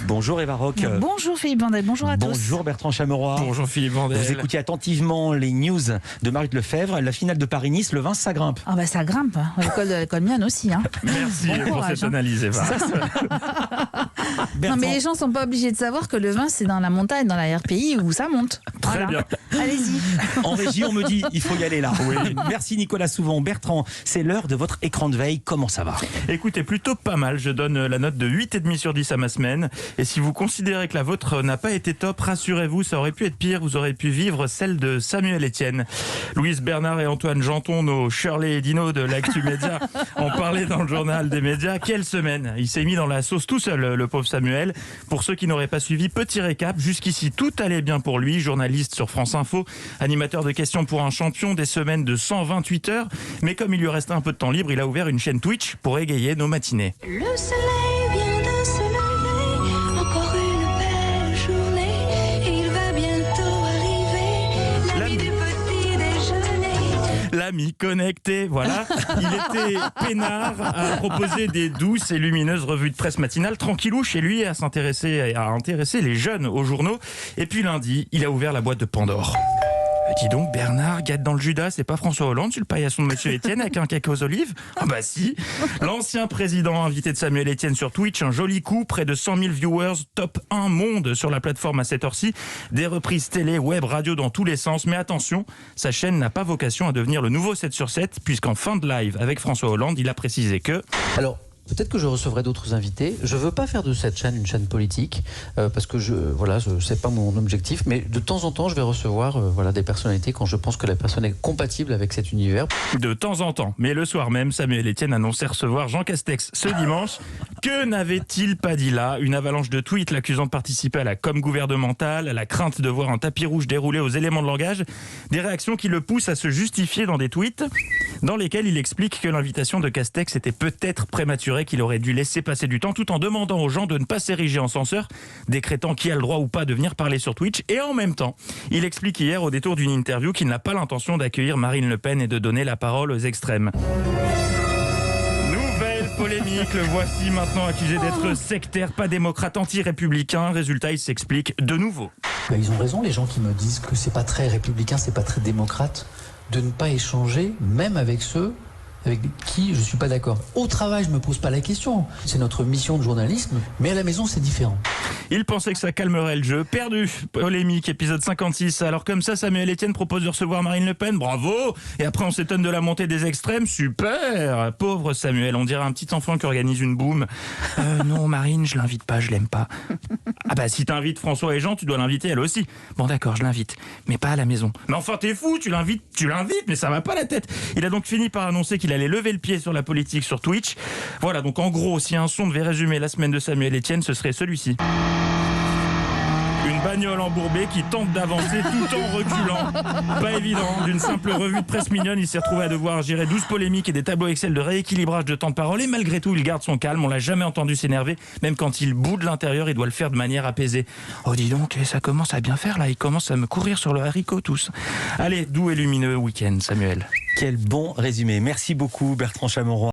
Bonjour Eva Rock. Bonjour Philippe Vandel, bonjour à tous. Bonjour Bertrand Chameroy. Bonjour Philippe Vandel. Vous écoutiez attentivement les news de Marie Lefebvre. La finale de Paris-Nice, le vin, ça grimpe. Ah bah ça grimpe, l'école mienne aussi. Merci Bon pour courage, cette analyse, Eva. Non mais les gens sont pas obligés de savoir que le vin c'est dans la montagne, dans l'arrière-pays où ça monte. Très bien. Allez-y. En régie, on me dit, il faut y aller là. Oui. Merci Nicolas Souvent. Bertrand, c'est l'heure de votre écran de veille. Comment ça va? Écoutez, plutôt pas mal. Je donne la note de 8,5 sur 10 à ma semaine. Et si vous considérez que la vôtre n'a pas été top, rassurez-vous, ça aurait pu être pire. Vous aurez pu vivre celle de Samuel Etienne. Louise Bernard et Antoine Janton, nos Shirley et Dino de l'Actu Média, en parlaient dans le journal des médias. Quelle semaine! Il s'est mis dans la sauce tout seul, le pauvre Samuel. Pour ceux qui n'auraient pas suivi, petit récap. Jusqu'ici, tout allait bien pour lui. Journaliste sur France Info, animateur de questions pour un champion, des semaines de 128 heures. Mais comme il lui restait un peu de temps libre, il a ouvert une chaîne Twitch pour égayer nos matinées. Le soleil vient de se lever, encore une belle journée, il va bientôt arriver, l'ami du petit déjeuner. L'ami connecté, voilà. Il était peinard à proposer des douces et lumineuses revues de presse matinale, tranquillou chez lui, à intéresser les jeunes aux journaux. Et puis lundi, il a ouvert la boîte de Pandore. Dis donc, Bernard, gâte dans le Judas, c'est pas François Hollande sur le paillasson de Monsieur Etienne avec un cake aux olives? Ah bah si. L'ancien président invité de Samuel Etienne sur Twitch, un joli coup, près de 100 000 viewers, top 1 monde sur la plateforme à cette heure-ci, des reprises télé, web, radio dans tous les sens. Mais attention, sa chaîne n'a pas vocation à devenir le nouveau 7 sur 7, puisqu'en fin de live avec François Hollande, il a précisé que... Alors, peut-être que je recevrai d'autres invités. Je ne veux pas faire de cette chaîne une chaîne politique parce que c'est pas mon objectif. Mais de temps en temps, je vais recevoir des personnalités quand je pense que la personne est compatible avec cet univers. De temps en temps. Mais le soir même, Samuel Etienne annonçait recevoir Jean Castex ce dimanche. Que n'avait-il pas dit là? Une avalanche de tweets l'accusant de participer à la com gouvernementale, à la crainte de voir un tapis rouge déroulé aux éléments de langage. Des réactions qui le poussent à se justifier dans des tweets dans lesquels il explique que l'invitation de Castex était peut-être prématurée, qu'il aurait dû laisser passer du temps tout en demandant aux gens de ne pas s'ériger en censeur, décrétant qui a le droit ou pas de venir parler sur Twitch. Et en même temps, il explique hier au détour d'une interview qu'il n'a pas l'intention d'accueillir Marine Le Pen et de donner la parole aux extrêmes. Nouvelle polémique, le voici maintenant accusé d'être sectaire, pas démocrate, anti-républicain. Résultat, il s'explique de nouveau. Ils ont raison, les gens qui me disent que c'est pas très républicain, c'est pas très démocrate, de ne pas échanger, même avec ceux avec qui je suis pas d'accord. Au travail, je me pose pas la question. C'est notre mission de journalisme, mais à la maison, c'est différent. Il pensait que ça calmerait le jeu. Perdu. Polémique, épisode 56. Alors comme ça, Samuel Etienne propose de recevoir Marine Le Pen. Bravo. Et après, on s'étonne de la montée des extrêmes. Super. Pauvre Samuel. On dirait un petit enfant qui organise une boum. Non, Marine, je l'invite pas, je l'aime pas. Ah bah, si t'invites François et Jean, tu dois l'inviter elle aussi. Bon d'accord, je l'invite. Mais pas à la maison. Mais enfin, t'es fou, tu l'invites, mais ça va pas la tête. Il a donc fini par annoncer qu'il allait lever le pied sur la politique sur Twitch. Voilà, donc en gros, si un son devait résumer la semaine de Samuel Etienne, ce serait celui-ci. Une bagnole embourbée qui tente d'avancer tout en reculant. Pas évident. D'une simple revue de presse mignonne, il s'est retrouvé à devoir gérer 12 polémiques et des tableaux Excel de rééquilibrage de temps de parole. Et malgré tout, il garde son calme. On l'a jamais entendu s'énerver. Même quand il bout de l'intérieur, il doit le faire de manière apaisée. Oh, dis donc, ça commence à bien faire là. Ils commencent à me courir sur le haricot tous. Allez, doux et lumineux week-end, Samuel. Quel bon résumé. Merci beaucoup Bertrand Chameroy.